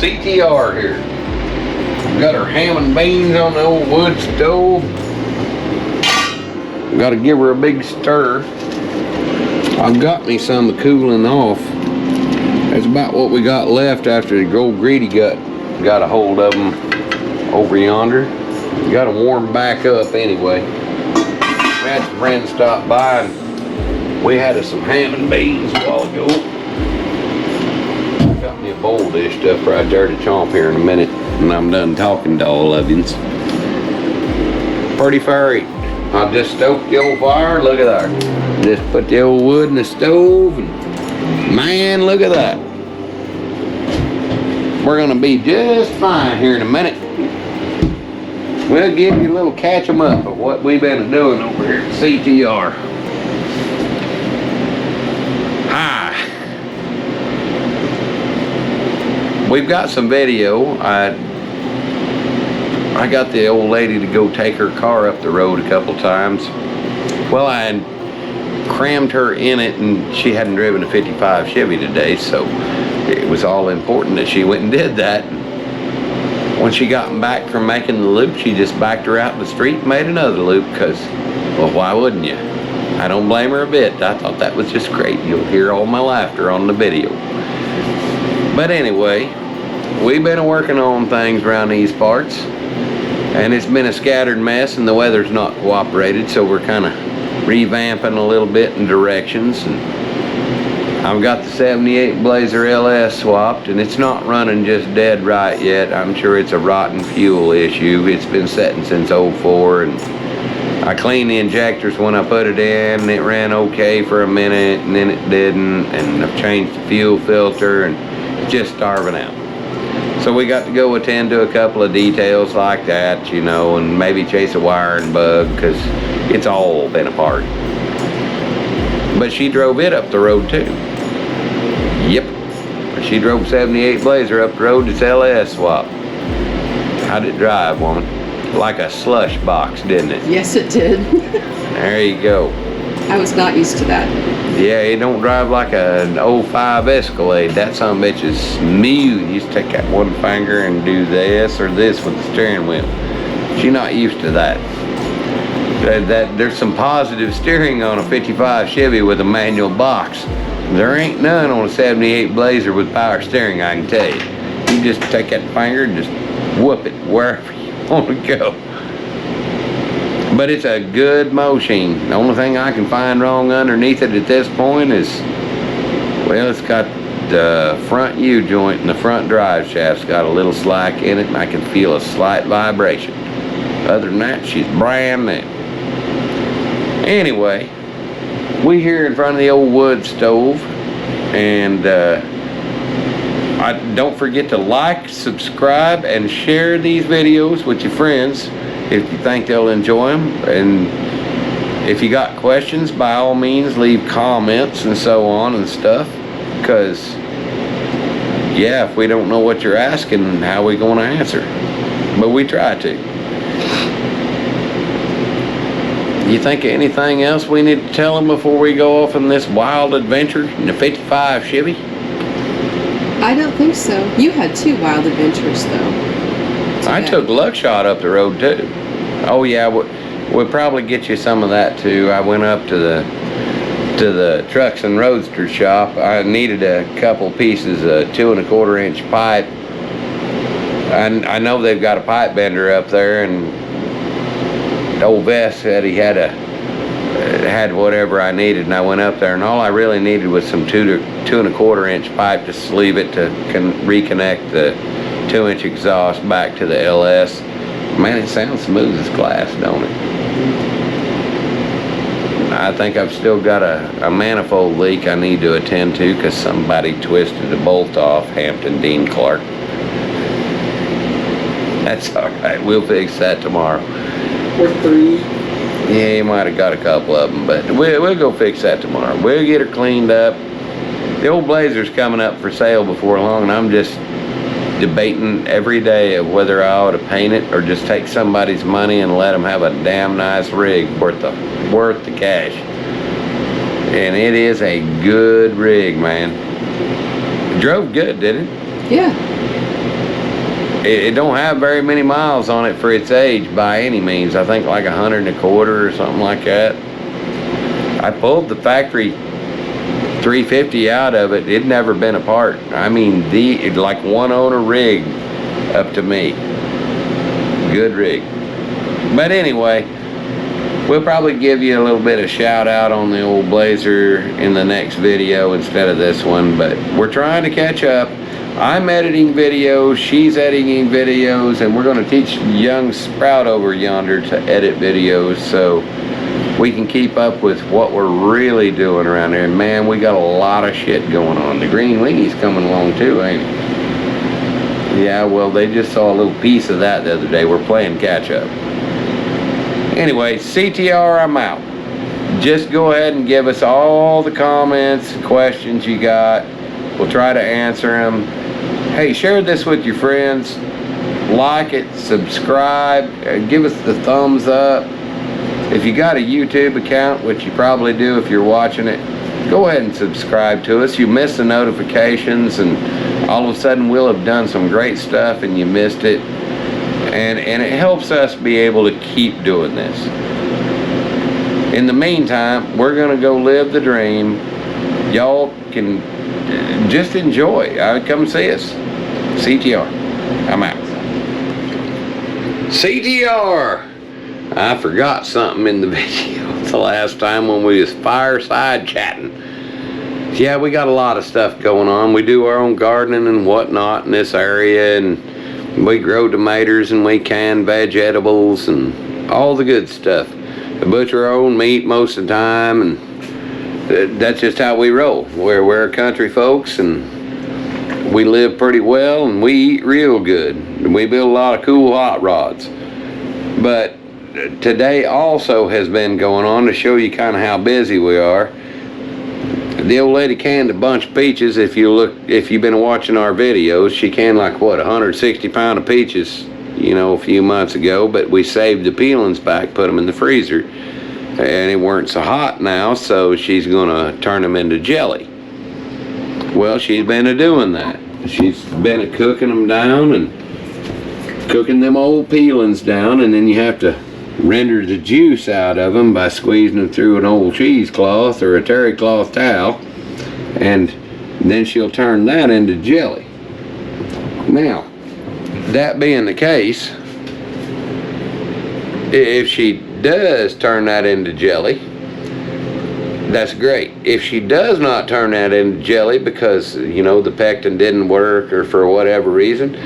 CTR here. Got our ham and beans on the old wood stove. Got to give her a big stir. I've got me some cooling off. That's about what we got left after the old greedy got a hold of them over yonder. Got to warm back up anyway. We had some friends stop by and we had some ham and beans a while ago. Got me a bowl dished up right there to chomp here in a minute when I'm done talking to all of you. Pretty far eating. I just stoked the old fire, look at that. Just put the old wood in the stove and man, look at that. We're gonna be just fine here in a minute. We'll give you a little catch 'em up of what we've been doing over here at CTR. Hi. We've got some video. I got the old lady to go take her car up the road a couple times. Well, I had crammed her in it and she hadn't driven a 55 Chevy today, so it was all important that she went and did that. When she got back from making the loop, she just backed her out in the street and made another loop because, well, why wouldn't you? I don't blame her a bit. I thought that was just great. You'll hear all my laughter on the video. But anyway, we've been working on things around these parts. And it's been a scattered mess and the weather's not cooperated, so we're kind of revamping a little bit in directions. And I've got the 78 Blazer LS swapped and it's not running just dead right yet. I'm sure it's a rotten fuel issue. It's been setting since '04 and I cleaned the injectors when I put it in and it ran okay for a minute and then it didn't, and I've changed the fuel filter and it's just starving out. So we got to go attend to a couple of details like that, you know, and maybe chase a wiring bug because it's all been apart. But she drove it up the road too. Yep. She drove 78 Blazer up the road. It's LS swap. How'd it drive, woman? Like a slush box, didn't it? Yes, it did. There you go. I was not used to that. Yeah, it don't drive like an 05 Escalade. That son of a bitch is smooth. You just take that one finger and do this or this with the steering wheel. She's not used to that. There's some positive steering on a 55 Chevy with a manual box. There ain't none on a 78 Blazer with power steering, I can tell you. You just take that finger and just whoop it wherever you want to go. But it's a good machine. The only thing I can find wrong underneath it at this point is, well, it's got the front U-joint and the front drive shaft's got a little slack in it and I can feel a slight vibration. Other than that, she's brand new. Anyway, we here in front of the old wood stove and don't forget to like, subscribe, and share these videos with your friends if you think they'll enjoy them. And if you got questions, by all means leave comments and so on and stuff, because yeah, if we don't know what you're asking, how are we going to answer? But we try to. You think of anything else we need to tell them before we go off on this wild adventure in the 55 Chevy? I don't think so. You had 2 wild adventures though. I took Luckshot up the road too. Oh yeah, we'll probably get you some of that too. I went up to the Trucks and Roadsters shop. I needed a couple pieces of 2 1/4 inch pipe. I know they've got a pipe bender up there, and old Vess said he had whatever I needed, and I went up there and all I really needed was some 2 1/4 inch pipe to sleeve it to reconnect the 2-inch exhaust back to the LS. Man, it sounds smooth as glass, don't it? I think I've still got a manifold leak I need to attend to because somebody twisted a bolt off Hampton Dean Clark. That's all right, we'll fix that tomorrow. Or 3. Yeah, you might have got a couple of them, but we'll go fix that tomorrow. We'll get her cleaned up. The old Blazer's coming up for sale before long, and I'm just debating every day of whether I ought to paint it or just take somebody's money and let them have a damn nice rig worth the cash. And it is a good rig, man. It drove good, did it? Yeah. it don't have very many miles on it for its age by any means. I think like 125 or something like that. I pulled the factory 350 out of it. It'd never been apart. I mean, like one owner rig up to me. Good rig. But anyway, we'll probably give you a little bit of shout out on the old Blazer in the next video instead of this one, but we're trying to catch up. I'm editing videos, she's editing videos, and we're going to teach young Sprout over yonder to edit videos so we can keep up with what we're really doing around here. And man, we got a lot of shit going on. The green weenies coming along too, ain't it? Yeah, well, they just saw a little piece of that the other day. We're playing catch up. Anyway, CTR, I'm out. Just go ahead and give us all the comments, questions you got. We'll try to answer them. Hey, share this with your friends. Like it, subscribe, give us the thumbs up. If you got a YouTube account, which you probably do if you're watching it, go ahead and subscribe to us. You miss the notifications and all of a sudden we'll have done some great stuff and you missed it. And it helps us be able to keep doing this. In the meantime, we're gonna go live the dream. Y'all can just enjoy. Come see us. CTR. I'm out. CTR. I forgot something in the video the last time when we was fireside chatting. Yeah, we got a lot of stuff going on. We do our own gardening and whatnot in this area, and we grow tomatoes and we can vegetables and all the good stuff. We butcher our own meat most of the time, and that's just how we roll. We're country folks, and we live pretty well, and we eat real good. And we build a lot of cool hot rods. But today also has been going on to show you kind of how busy we are. The old lady canned a bunch of peaches. If you've been watching our videos, she canned like what, 160 pound of peaches, you know, a few months ago. But we saved the peelings back, put them in the freezer, and it weren't so hot now, so she's gonna turn them into jelly. Well, she's been doing that. She's been cooking them down and cooking them old peelings down, and then you have to render the juice out of them by squeezing them through an old cheesecloth or a terry cloth towel, and then she'll turn that into jelly. Now, that being the case, if she does turn that into jelly, that's great. If she does not turn that into jelly because, you know, the pectin didn't work or for whatever reason,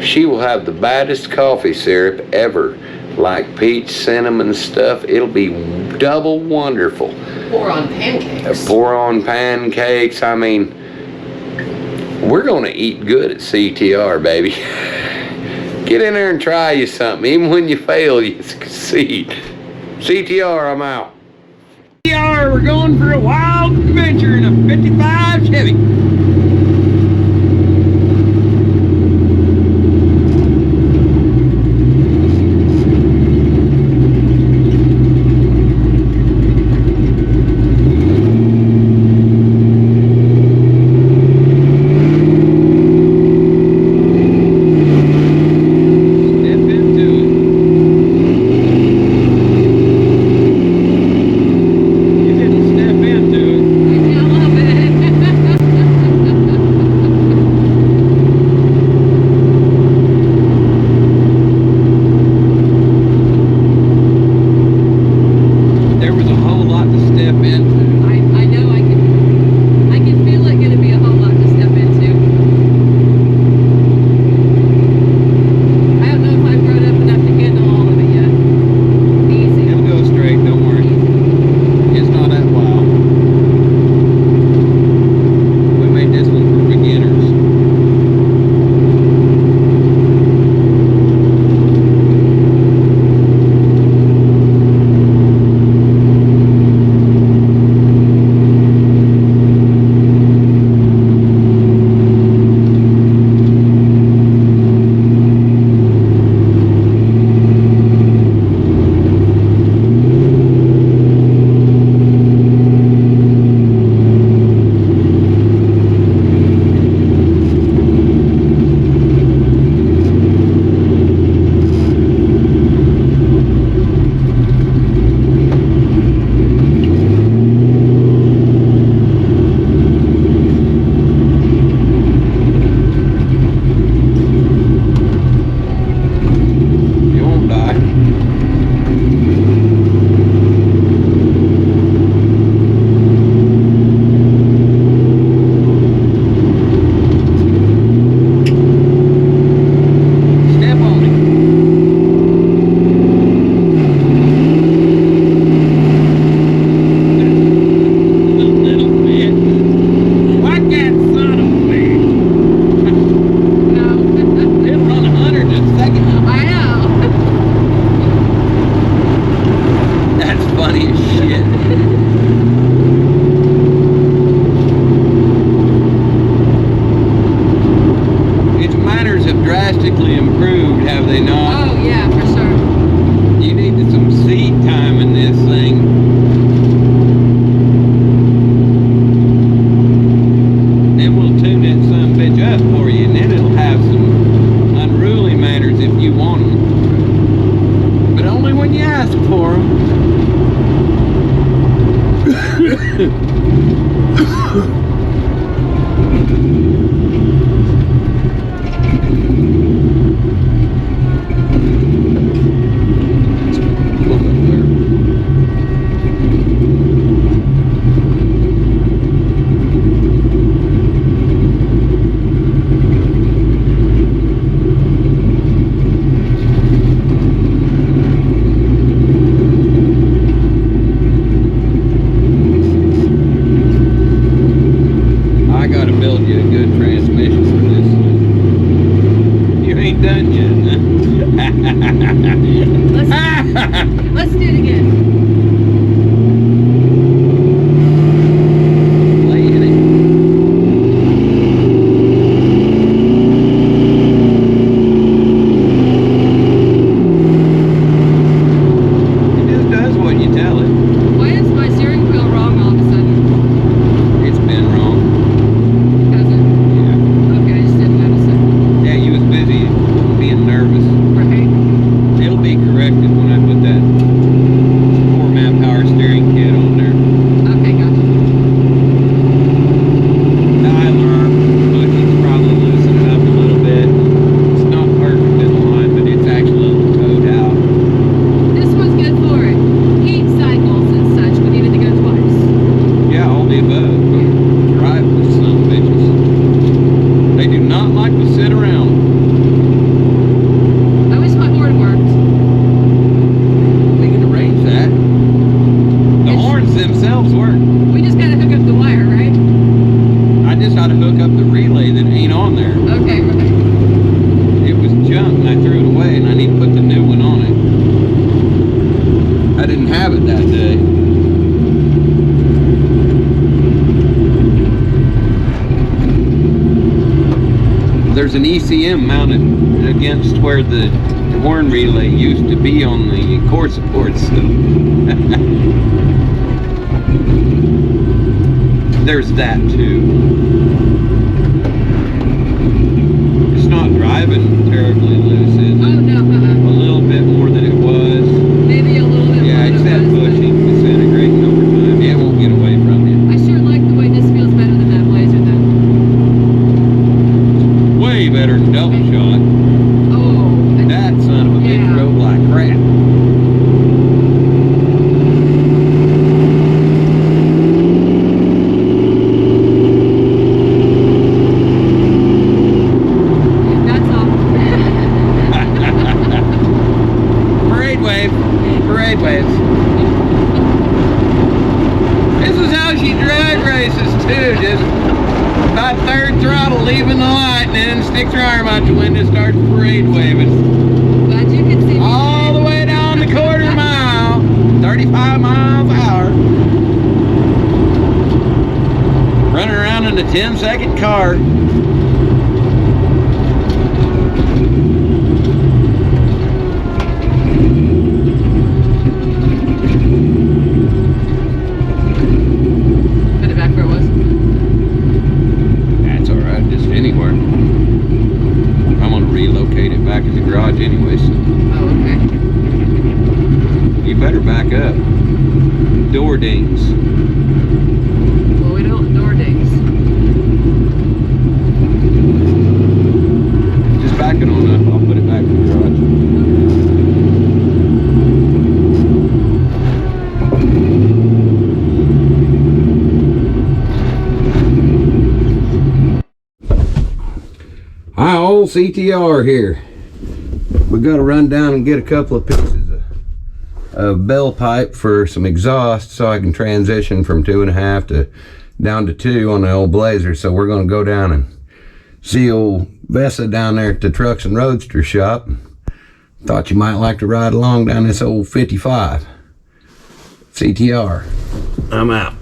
she will have the baddest coffee syrup ever, like peach cinnamon stuff. It'll be double wonderful. Pour on pancakes. Pour on pancakes. I mean, we're gonna eat good at CTR, baby. Get in there and try you something. Even when you fail, you succeed. CTR, I'm out. CTR, we're going for a wild adventure in a 55 Chevy. have drastically improved, have they not? Oh yeah, for sure. You needed some seat time in this thing. Then we'll tune that son of a bitch up for you, and then it'll have some unruly manners if you want them. But only when you ask for them. Let's do it again. Lay in it. It just does what you tell it. Why is my steering wheel wrong all of a sudden? It's been wrong. Has it? Yeah. Okay, I just didn't notice it. Yeah, you was busy being nervous. Right. It'll be corrected when I put that 4-man power steering kit on there. Okay, gotcha. Dialer bushing's probably loosening up a little bit. It's not perfect in line, but it's actually a little towed out. This one's good for it. Heat cycles and such. We needed to go twice. Yeah, all the above. Drive with some bitches. They do not like to sit around. I wish my horn worked. We can arrange that. The horns themselves work. We just gotta hook up the wire, right? I just ought to hook up the relay that ain't on there. Okay, right. It was junk and I threw it away and I need to put the new one on it. I didn't have it that day. There's an ECM mounted against where the horn relay used to be on the core supports. So. There's that too. It's not driving terribly loose, is it? Oh no, A little bit more than it was. maybe a little bit Yeah, more it's than that it was, bushing disintegrating over time. Yeah, it won't get away from you. but I sure like the way this feels better than that Blazer though. Way better than double shot. Oh, That son of a bitch Yeah. drove like crap. that's all. Parade wave. Parade waves. This is how she drag races too. Just about third throttle, leaving the light, and then sticks her arm out the window and starts parade waving. Glad you could see me. All the way down the quarter mile, 35 miles an hour. Running around in a 10-second car. Put it back where it was. That's alright, just anywhere. I'm gonna relocate it back in the garage anyway, so Oh, okay. you better back up. Door dings. Well, we don't door dings. Just back it on up, I'll put it back in the garage. Hi, old CTR here. We got to run down and get a couple of pieces of bell pipe for some exhaust so I can transition from 2.5 to down to 2 on the old Blazer. So we're going to go down and see old Vessa down there at the Trucks and Roadster shop. Thought you might like to ride along down this old 55 CTR. I'm out.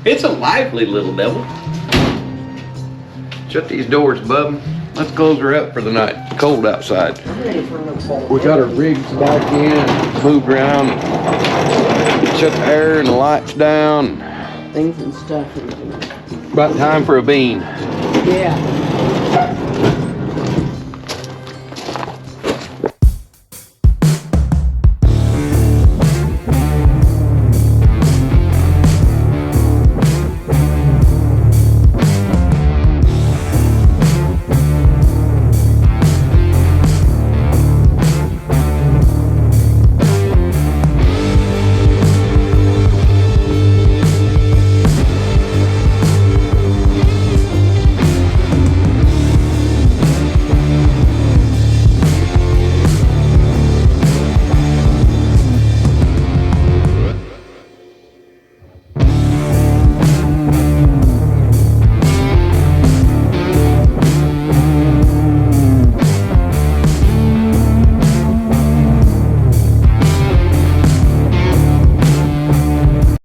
It's a lively little devil. Shut these doors, bub. Let's close her up for the night. It's cold outside. We got her rigs back in, moved around, shut the air and the lights down. Things and stuff. About time for a bean. Yeah.